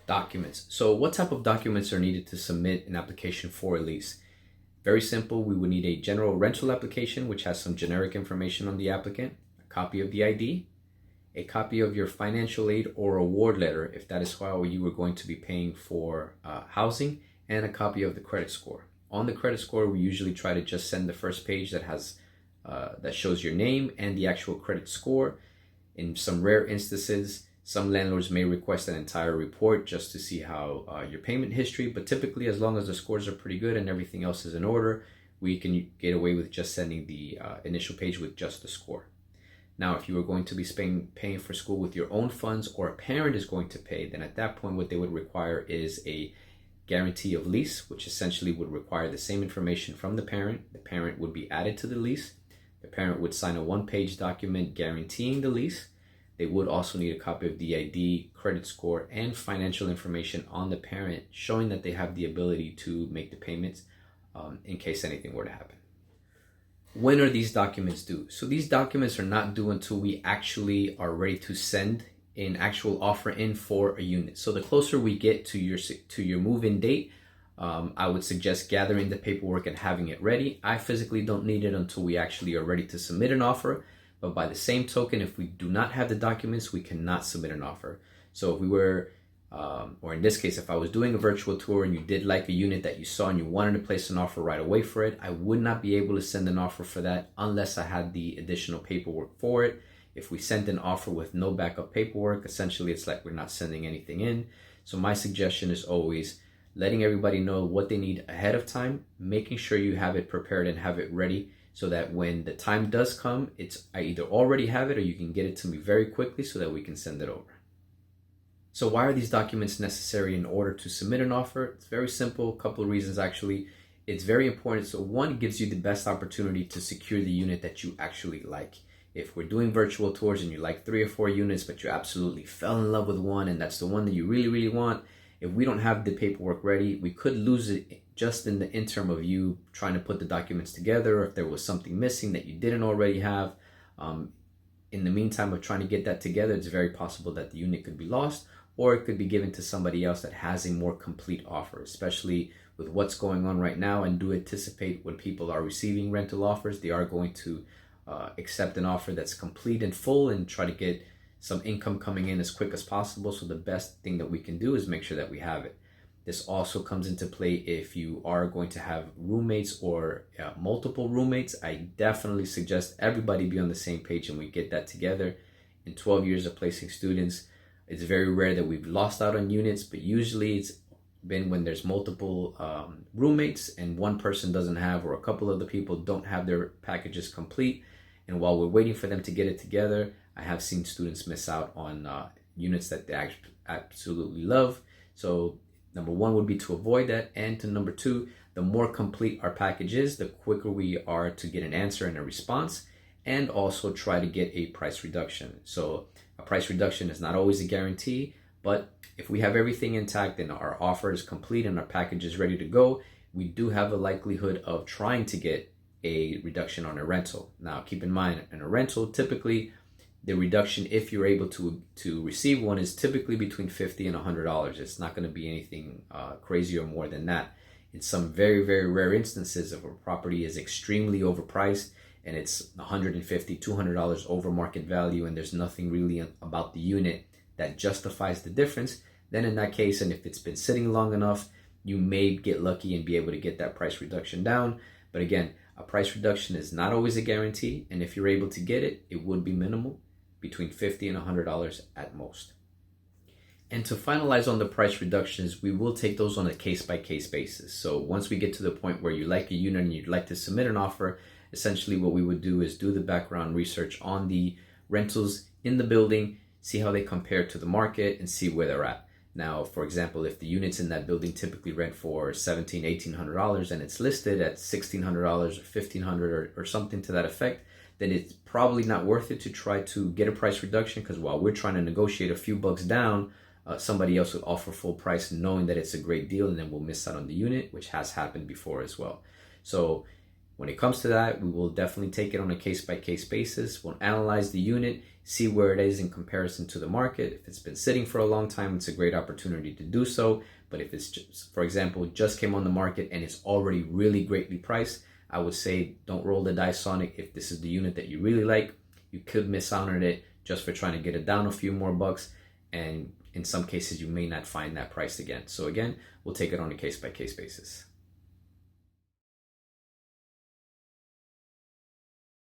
Documents. So what type of documents are needed to submit an application for a lease? Very simple. We would need a general rental application, which has some generic information on the applicant, a copy of the ID, a copy of your financial aid or award letter, if that is how you were going to be paying for housing, and a copy of the credit score. On the credit score, we usually try to just send the first page that has that shows your name and the actual credit score. In some rare instances, some landlords may request an entire report just to see how your payment history, but typically as long as the scores are pretty good and everything else is in order, we can get away with just sending the initial page with just the score. Now, if you are going to be paying for school with your own funds, or a parent is going to pay, then at that point what they would require is a guarantee of lease, which essentially would require the same information from the parent. The parent would be added to the lease. The parent would sign a one-page document guaranteeing the lease. They would also need a copy of the ID, credit score, and financial information on the parent, showing that they have the ability to make the payments in case anything were to happen. When are these documents due? So these documents are not due until we actually are ready to send an actual offer in for a unit. So the closer we get to your move-in date, I would suggest gathering the paperwork and having it ready. I physically don't need it until we actually are ready to submit an offer. But by the same token, if we do not have the documents, we cannot submit an offer. So if we were, or in this case, if I was doing a virtual tour and you did like a unit that you saw and you wanted to place an offer right away for it, I would not be able to send an offer for that unless I had the additional paperwork for it. If we sent an offer with no backup paperwork, essentially it's like we're not sending anything in. So my suggestion is always letting everybody know what they need ahead of time, making sure you have it prepared and have it ready, so that when the time does come, I either already have it or you can get it to me very quickly so that we can send it over. So why are these documents necessary in order to submit an offer? It's very simple, a couple of reasons actually. It's very important. So one, it gives you the best opportunity to secure the unit that you actually like. If we're doing virtual tours and you like 3 or 4 units, but you absolutely fell in love with one and that's the one that you really, really want, if we don't have the paperwork ready, we could lose it just in the interim of you trying to put the documents together, or if there was something missing that you didn't already have. In the meantime of trying to get that together, it's very possible that the unit could be lost, or it could be given to somebody else that has a more complete offer, especially with what's going on right now. And do anticipate when people are receiving rental offers, they are going to accept an offer that's complete and full and try to get some income coming in as quick as possible. So the best thing that we can do is make sure that we have it. This also comes into play if you are going to have roommates or multiple roommates. I definitely suggest everybody be on the same page and we get that together. In 12 years of placing students, it's very rare that we've lost out on units, but usually it's been when there's multiple roommates and one person doesn't have, or a couple of the people don't have their packages complete. And while we're waiting for them to get it together, I have seen students miss out on units that they absolutely love. So number one would be to avoid that. And to number two, the more complete our package is, the quicker we are to get an answer and a response, and also try to get a price reduction. So a price reduction is not always a guarantee, but if we have everything intact and our offer is complete and our package is ready to go, we do have a likelihood of trying to get a reduction on a rental. Now, keep in mind, in a rental, typically the reduction, if you're able to receive one, is typically between $50 and $100. It's not going to be anything crazy or more than that. In some very, very rare instances, if a property is extremely overpriced and it's $150, $200 over market value, and there's nothing really about the unit that justifies the difference, then in that case, and if it's been sitting long enough, you may get lucky and be able to get that price reduction down. But again, a price reduction is not always a guarantee, and if you're able to get it, it would be minimal, between $50 and $100 at most. And to finalize on the price reductions, we will take those on a case-by-case basis. So once we get to the point where you like a unit and you'd like to submit an offer, essentially what we would do is do the background research on the rentals in the building, see how they compare to the market, and see where they're at. Now, for example, if the units in that building typically rent for $1,700, $1,800 and it's listed at $1,600 or $1,500 or something to that effect, then it's probably not worth it to try to get a price reduction, because while we're trying to negotiate a few bucks down, somebody else would offer full price knowing that it's a great deal, and then we'll miss out on the unit, which has happened before as well. So when it comes to that, we will definitely take it on a case-by-case basis. We'll analyze the unit, see where it is in comparison to the market. If it's been sitting for a long time, it's a great opportunity to do so. But if it's just, for example, just came on the market and it's already really greatly priced, I would say don't roll the dice on it. If this is the unit that you really like, you could miss out on it just for trying to get it down a few more bucks. And in some cases, you may not find that price again. So again, we'll take it on a case-by-case basis.